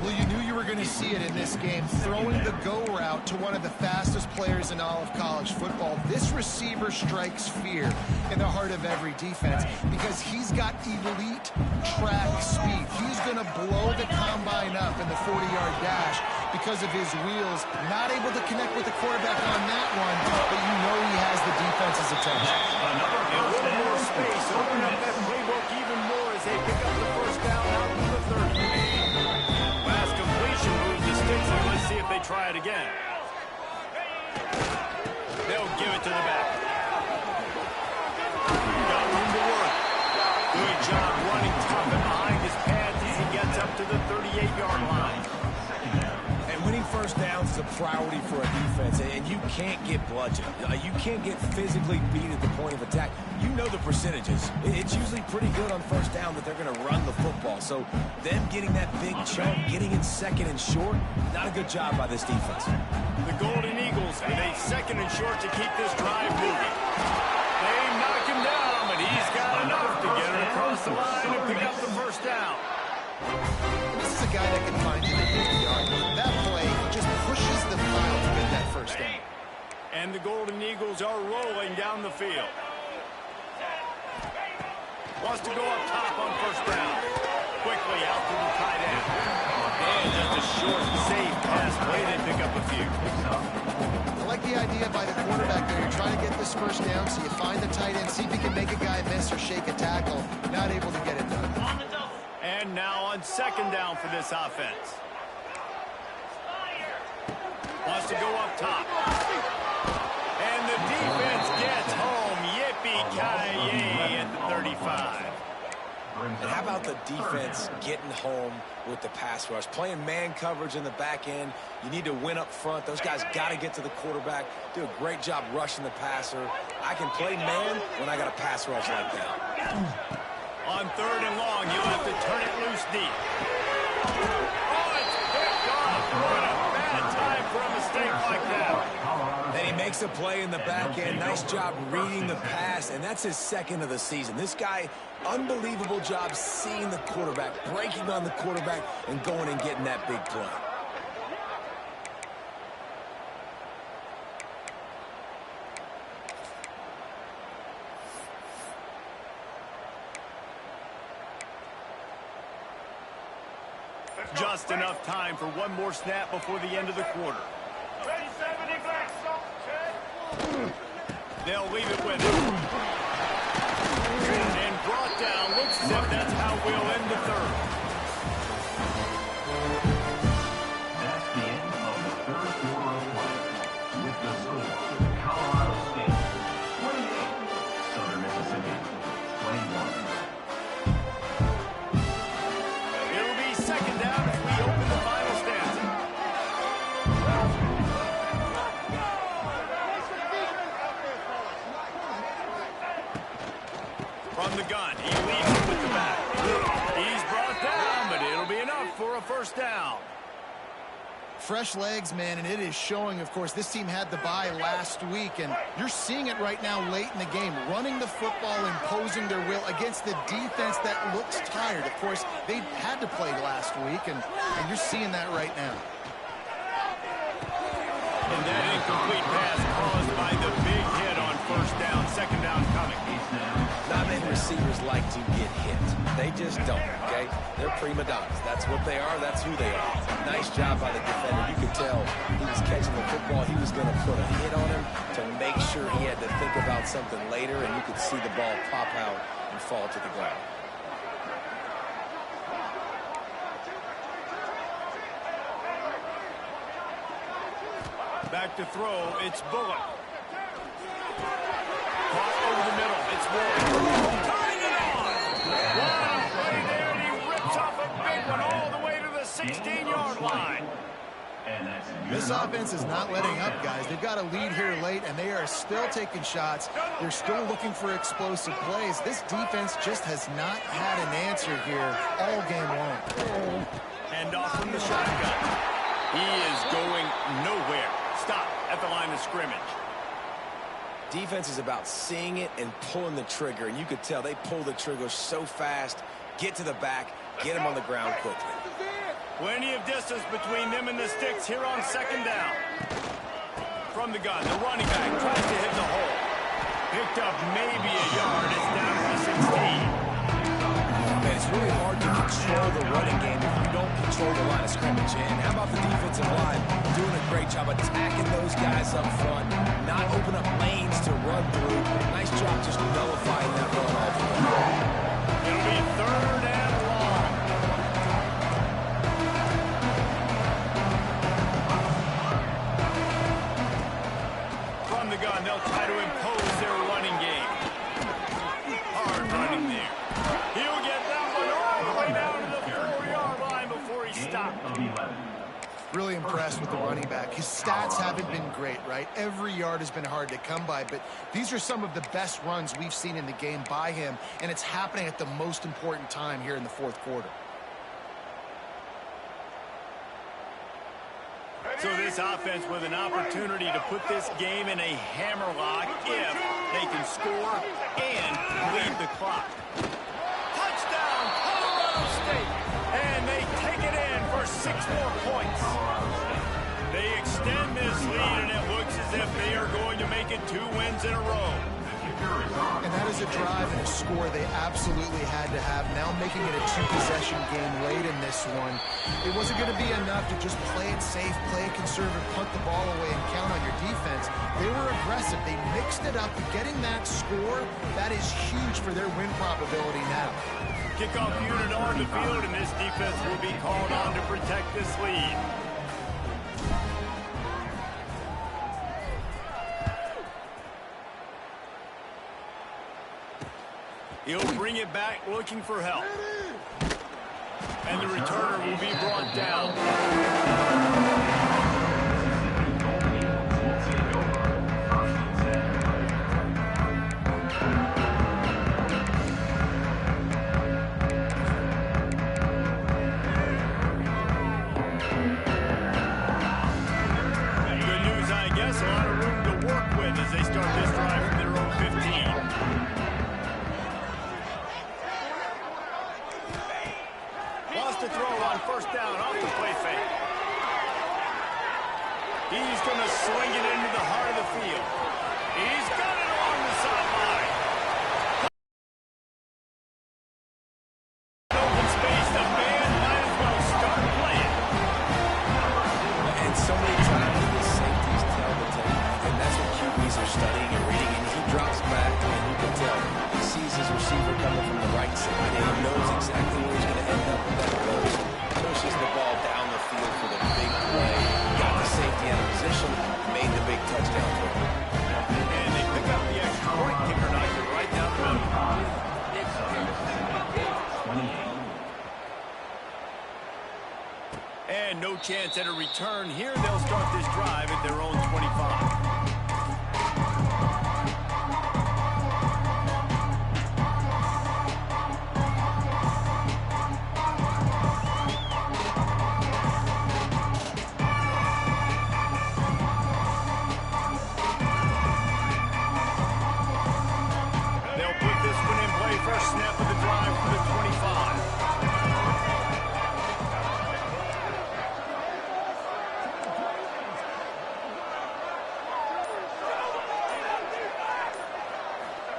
Well, you knew you were going to see it in this game, throwing the go route to one of the fastest players in all of college football. This receiver strikes fear in the heart of every defense because he's got elite track speed. He's going to blow the combine up in the 40-yard dash because of his wheels. Not able to connect with the quarterback on that one, but you know he has the defense's attention. Another a little more space. Open up that playbook even more as they pick up the first down out to the 30. Last completion moves the sticks, and let's see if they try it again. They'll give it to the back. Got room to work. Good job running tough and behind his pads as he gets up to the 38-yard line. And winning first downs is a priority for a defense, and you can't get bludgeoned. You can't get physically beat at the point of attack. You know the percentages. It's usually pretty good on first down that they're going to run the football. So them getting that big chunk, getting it second and short, not a good job by this defense. The Golden Eagles with a second and short to keep this drive moving. They knock him down, but he's got enough to get it across the line and pick up the first down. This is a guy that can find you the 50-yard. That play just pushes the pile to get that first down. And the Golden Eagles are rolling down the field. Wants to go up top on first down. Quickly out to the tight end. And just a short, safe pass play. They pick up a few. I like the idea by the quarterback there. You're trying to get this first down, so you find the tight end, see if you can make a guy miss or shake a tackle. Not able to get it done. And now on second down for this offense. Wants to go up top. And the defense gets home. Yippee-ki-yay at the 35. And how about the defense getting home with the pass rush? Playing man coverage in the back end. You need to win up front. Those guys got to get to the quarterback. Do a great job rushing the passer. I can play man when I got a pass rush like that. On third and long, you'll have to turn it loose deep. Oh, it's picked off. What a bad time for a mistake like that. And he makes a play in the back end. Nice job reading the pass, and that's his second of the season. This guy, unbelievable job seeing the quarterback, breaking on the quarterback, and going and getting that big play. Just enough time for one more snap before the end of the quarter. They'll leave it with him. And brought down. Looks as if that's how we'll end the third. That's the end of the third quarter of play. With the score, Colorado State 28, Southern Mississippi 21. It'll be second down as we open the final stanza. From the gun, he leads it with the back. He's brought down, but it'll be enough for a first down. Fresh legs, man, and it is showing, of course, this team had the bye last week, and you're seeing it right now late in the game, running the football, imposing their will against the defense that looks tired. Of course, they had to play last week, and you're seeing that right now. And that incomplete pass caused by the big hit on first down, second down coming. Not many receivers like to get hit. They just don't, okay? They're prima donnas. That's what they are. That's who they are. Nice job by the defender. You could tell he was catching the football. He was going to put a hit on him to make sure he had to think about something later, and you could see the ball pop out and fall to the ground. Back to throw, it's Bullock. Caught over the middle, it's Ward. Turning it on! One play there, and he rips off a big one all the way to the 16-yard line. This offense is not letting up, guys. They've got a lead here late, and they are still taking shots. They're still looking for explosive plays. This defense just has not had an answer here all game long. And off from the shotgun. He is going nowhere. Stop at the line of scrimmage. Defense is about seeing it and pulling the trigger, and you could tell they pull the trigger so fast, get to the back, get him on the ground quickly. Plenty of distance between them and the sticks here on second down. From the gun, the running back tries to hit the hole. Picked up maybe a yard. It's down to the 16. Man, it's really hard to control the running game if you don't control the line of scrimmage. And how about the defensive line doing a great job attacking those guys up front, not open up lanes to run through. Nice job just nullifying that run altogether. It'll be third and long. From the gun, they'll try to impose their running game. Hard running there. He'll get that one all the way down to the 4-yard line before he stopped. Really impressed with the running back. His stats haven't been great, right? Every yard has been hard to come by, but these are some of the best runs we've seen in the game by him, and it's happening at the most important time here in the fourth quarter. So this offense with an opportunity to put this game in a hammerlock if they can score and lead the clock. Touchdown, Colorado State! And they take it in for 6 more points. They extend this lead, and it looks as if they are going to make it 2 wins in a row. And that is a drive and a score they absolutely had to have. Now making it a 2-possession game late in this one. It wasn't going to be enough to just play it safe, play it conservative, punt the ball away, and count on your defense. They were aggressive. They mixed it up. Getting that score, that is huge for their win probability now. Kickoff unit on the field, and this defense will be called on to protect this lead. He'll bring it back looking for help. And the returner will be brought down. Good news, I guess. A lot of room to work with as they start this drive from their own 15. To throw on first down off the play fake. He's going to swing it into the heart of the field. He's got it along the sideline. Open space, the man might as well start and no chance at a return. Here they'll start this drive at their own 25. First snap of the drive for the 25.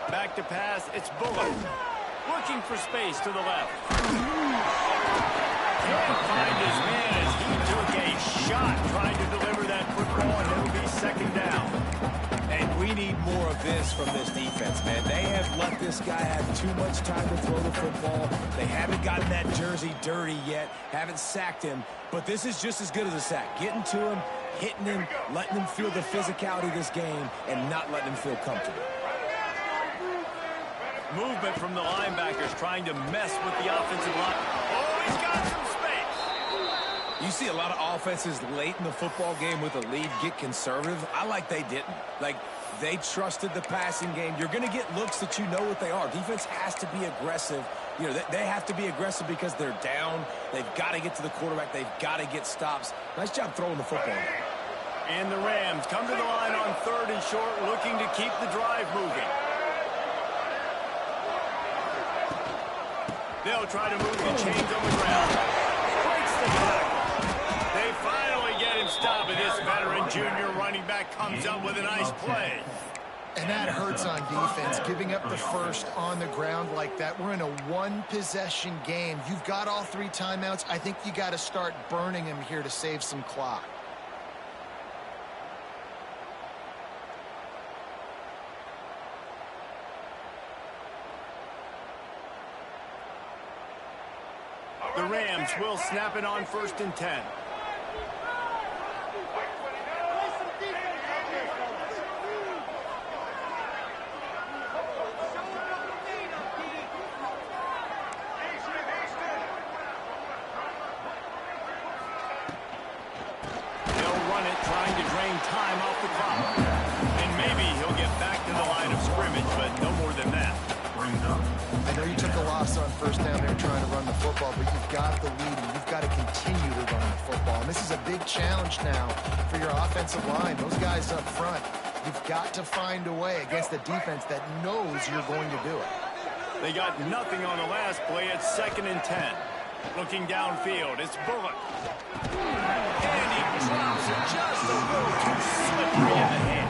Back to pass, it's Bullock. Looking for space to the left. Can't find his man as he took a shot trying to deliver that football, and it'll be second down. And we need more of this from this defense, man. They have let this guy have too much time to throw the football. They haven't gotten that jersey dirty yet, haven't sacked him, but this is just as good as a sack. Getting to him, hitting him, letting him feel the physicality of this game, and not letting him feel comfortable. Movement from the linebackers trying to mess with the offensive line. Oh, he's got some space. You see a lot of offenses late in the football game with a lead get conservative. I like they didn't. Like, they trusted the passing game. You're going to get looks that you know what they are. Defense has to be aggressive. You know, they have to be aggressive because they're down. They've got to get to the quarterback. They've got to get stops. Nice job throwing the football. And the Rams come to the line on 3rd and short, looking to keep the drive moving. They'll try to move the chains on the ground. Breaks the tackle. They finally get him stopped, and this veteran junior running back comes up with a nice play. And that hurts on defense, giving up the first on the ground like that. We're in a one-possession game. You've got all 3 timeouts. I think you got to start burning them here to save some clock. The Rams will snap it on 1st and 10. They'll run it, trying to drain time off the clock. And maybe he'll get back to the line of scrimmage, but no more than that. I know you took a loss on 1st down there trying to run the football, but you've got the lead and you've got to continue to run the football. And this is a big challenge now for your offensive line. Those guys up front, you've got to find a way against a defense that knows you're going to do it. They got nothing on the last play. It's 2nd and 10. Looking downfield, it's Bullock. And he drops it just a little too slippery in the hand.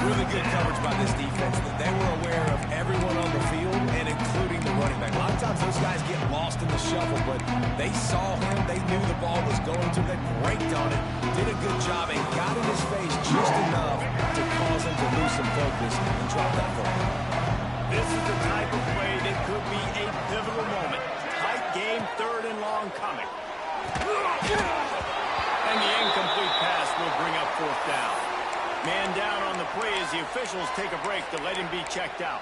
Really good coverage by this defense. They were aware of everyone on the field, and including the running back. A lot of times those guys get lost in the shuffle, but they saw him. They knew the ball was going to. They braked on it, did a good job, and got in his face just enough to cause him to lose some focus and drop that football. This is the type of play that could be a pivotal moment. Tight game, 3rd and long coming. And the incomplete pass will bring up 4th down. Man down on the play as the officials take a break to let him be checked out.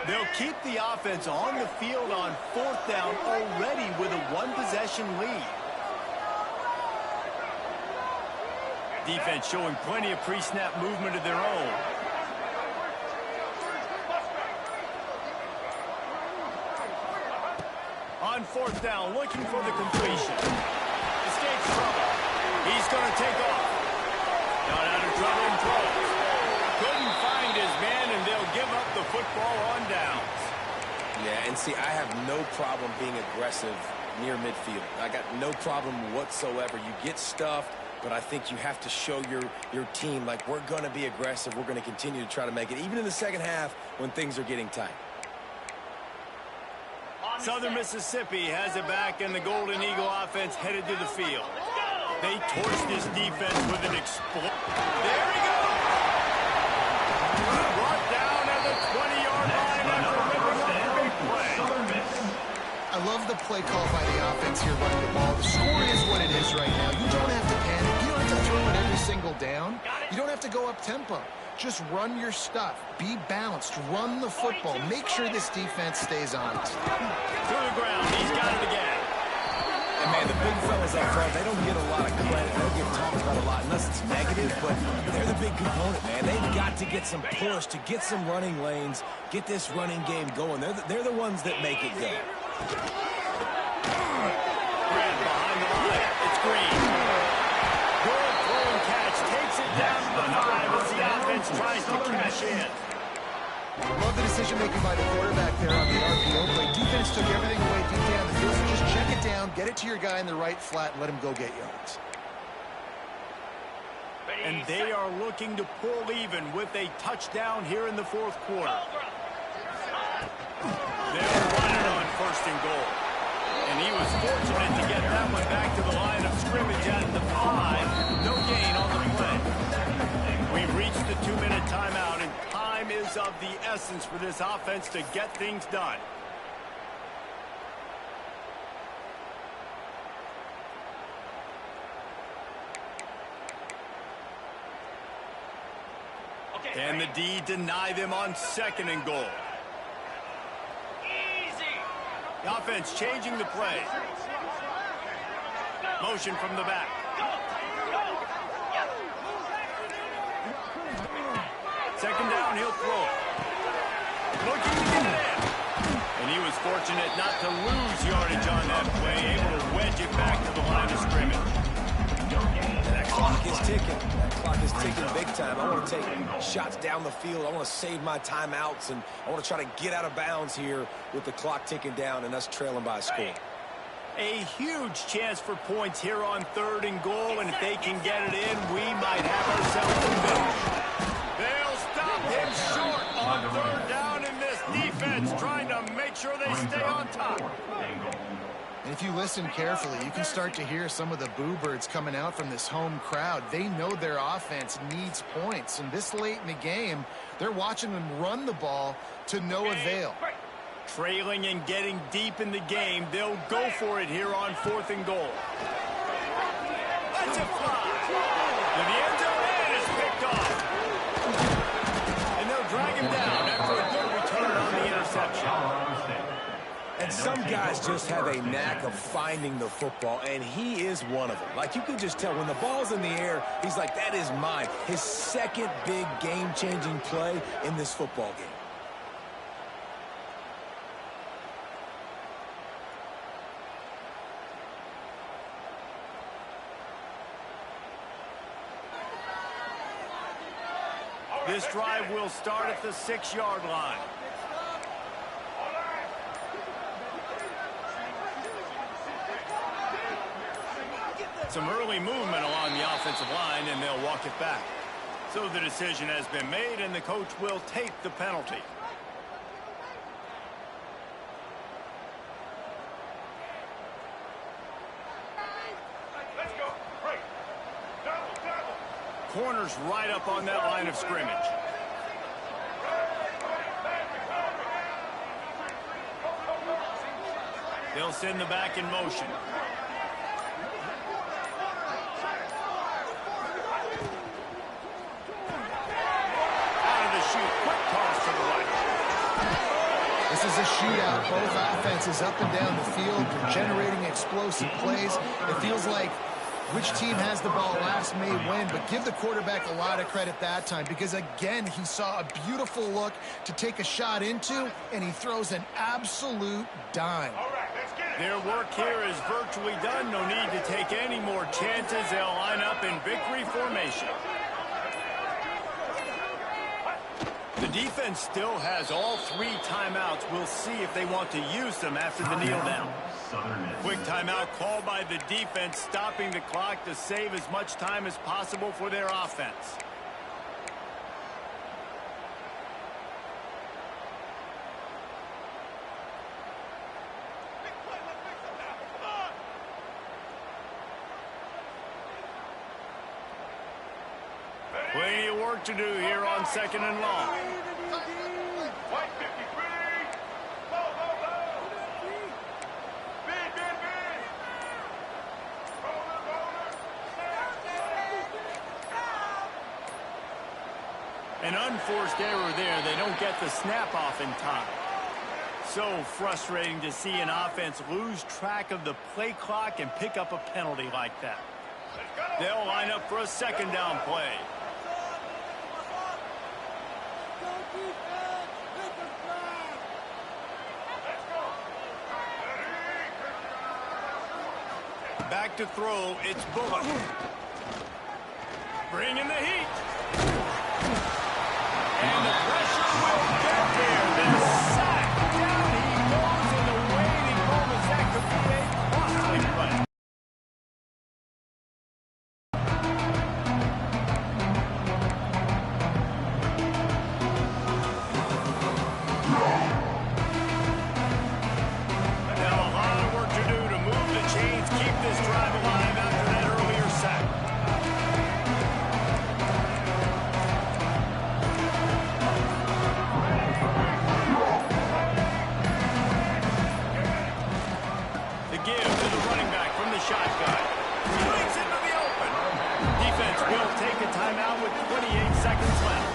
They'll keep the offense on the field on 4th down already with a 1-possession lead. Defense showing plenty of pre-snap movement of their own. On 4th down, looking for the completion. Escapes trouble. He's going to take off. Got out of trouble and throws. Couldn't find his man, and they'll give up the football on downs. Yeah, and see, I have no problem being aggressive near midfield. I got no problem whatsoever. You get stuffed, but I think you have to show your team, like, we're going to be aggressive. We're going to continue to try to make it, even in the second half when things are getting tight. Southern Mississippi has it back, and the Golden Eagle offense headed to the field. They torched this defense with an explosion. There he goes! Brought down at the 20-yard line after ripping up a big play. I love the play call by the offense here running the ball. The score is what it is right now. You don't have to panic. You don't have to throw it every single down. You don't have to go up tempo. Just run your stuff. Be balanced. Run the football. Make sure this defense stays honest. To the ground. He's got it again. And, man, the big fellas up front, they don't get a lot of credit. They don't get talked about a lot unless it's negative, but they're the big component, man. They've got to get some push, to get some running lanes, get this running game going. They're the ones that make it go. Green behind the line. It's Green. Good throw and catch. Takes it down to the 5 as the offense tries to cash in. Love the decision-making by the quarterback there on the RPO play. Defense took everything away deep down the field, so just check it down, get it to your guy in the right flat, and let him go get yards. And they are looking to pull even with a touchdown here in the fourth quarter. They're running on 1st and goal. And he was fortunate to get that one back to the line of scrimmage at the 5. No gain on the play. We've reached the 2-minute timeout, and time is of the essence for this offense to get things done. And the D deny them on 2nd and goal. The offense changing the play. Motion from the back. Second down, he'll throw it. Looking to get it in. And he was fortunate not to lose yardage on that play, able to wedge it back to the line of scrimmage. And that clock is ticking. That clock is ticking big time. I want to take shots down the field. I want to save my timeouts, and I want to try to get out of bounds here with the clock ticking down and us trailing by a score. A huge chance for points here on 3rd and goal, and if they can get it in, we might have ourselves a finish. They'll stop him short on 3rd down in this defense, trying to make sure they stay on top. And if you listen carefully, you can start to hear some of the boo birds coming out from this home crowd. They know their offense needs points, and this late in the game, they're watching them run the ball to no avail. Trailing and getting deep in the game, they'll go for it here on 4th and goal. That's a fly. And the end zone is picked off. And they'll drag him down after a good return on the interception. And some guys just have a knack of finding the football, and he is one of them. Like, you can just tell when the ball's in the air, he's like, that is mine. His second big game-changing play in this football game. This drive will start at the 6-yard line. Some early movement along the offensive line, and they'll walk it back. So the decision has been made, and the coach will take the penalty. Let's go. Right. Double. Corners right up on that line of scrimmage. They'll send the back in motion. This is a shootout. Both offenses up and down the field, generating explosive plays. It feels like which team has the ball last may win, but give the quarterback a lot of credit that time because, again, he saw a beautiful look to take a shot into, and he throws an absolute dime. All right, let's get it. Their work here is virtually done. No need to take any more chances. They'll line up in victory formation. The defense still has all 3 timeouts. We'll see if they want to use them after the kneel down. Quick timeout called by the defense, stopping the clock to save as much time as possible for their offense. Plenty of work to do here on 2nd and long. White 53. Low, low, low. Big, big, big. Roller, roller. An unforced error there. They don't get the snap off in time. So frustrating to see an offense lose track of the play clock and pick up a penalty like that. They'll line up for a 2nd down play. Back to throw, it's Bullock. Bringing the heat. And the pressure will get there. The sack. Down he goes in the waiting moments. That could be a costly play. Now a lot of work to do to move the chains, keep this drive alive after that earlier sack. The give to the running back from the shotgun. Swings into the open. Defense will take a timeout with 28 seconds left.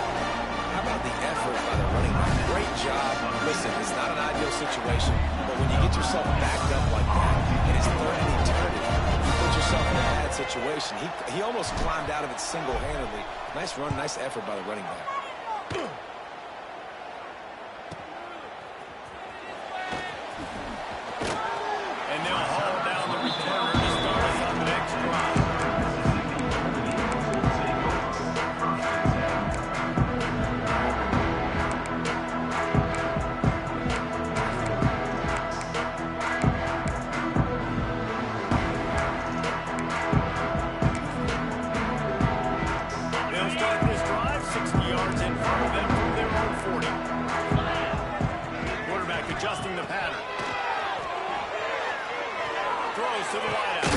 How about the effort by the running back? Great job. Listen, it's not an ideal situation, but when you get yourself backed up like that, and it's 3rd and eternity, you put yourself in a bad situation. He almost climbed out of it single-handedly. Nice run, nice effort by the running back. And they'll haul down the returner to start us on the next drive. They'll start this drive 60 yards in front of them from their own 40. Quarterback adjusting the pattern. Throws to the wideout.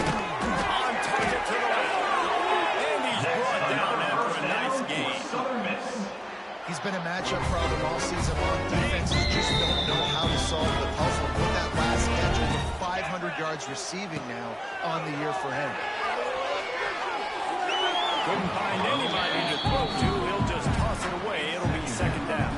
On target to the left. And he's brought down after a nice gain. He's been a matchup problem all season long. Defenses just don't know how to solve the puzzle. With that last catch, over 500 yards receiving now on the year for him. Couldn't find anybody to throw to. He'll just toss it away. It'll be 2nd down.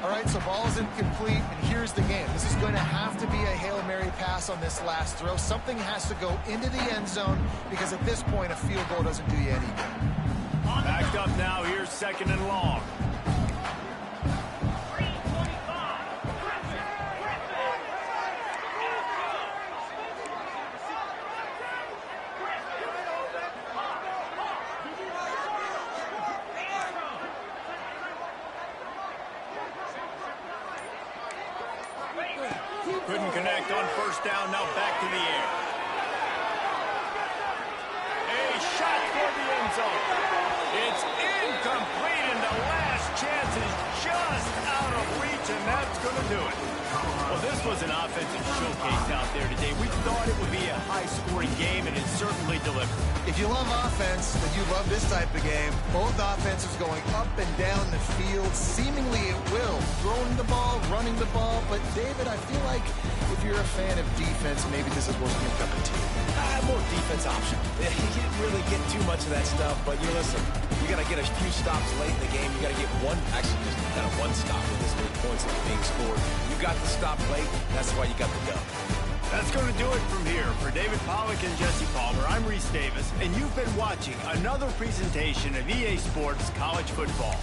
All right, so ball's incomplete, and here's the game. This is going to have to be a Hail Mary pass on this last throw. Something has to go into the end zone because at this point, a field goal doesn't do you any good. Backed up now. Here's 2nd and long. Couldn't connect on 1st down. Now back to the air. A shot for the end zone. It's incomplete, and the last chance is just out of reach, and that's going to do it. Well, this was an offensive showcase out there today. We thought it would be a high-scoring game, and it certainly delivered. If you love offense, then you love this type of game. Both offenses going up and down the field, seemingly at will. Throwing the ball, running the ball. But, David, I feel like if you're a fan of defense, maybe this is what's your cup of tea. More defense option. You didn't really get too much of that stuff, but you listen, you got to get a few stops late in the game. You got to get one, actually just kind of one stop with this many points that are being scored. You got the stop late. That's why you got the dub. That's going to do it from here. For David Pollack and Jesse Palmer, I'm Reese Davis, and you've been watching another presentation of EA Sports College Football.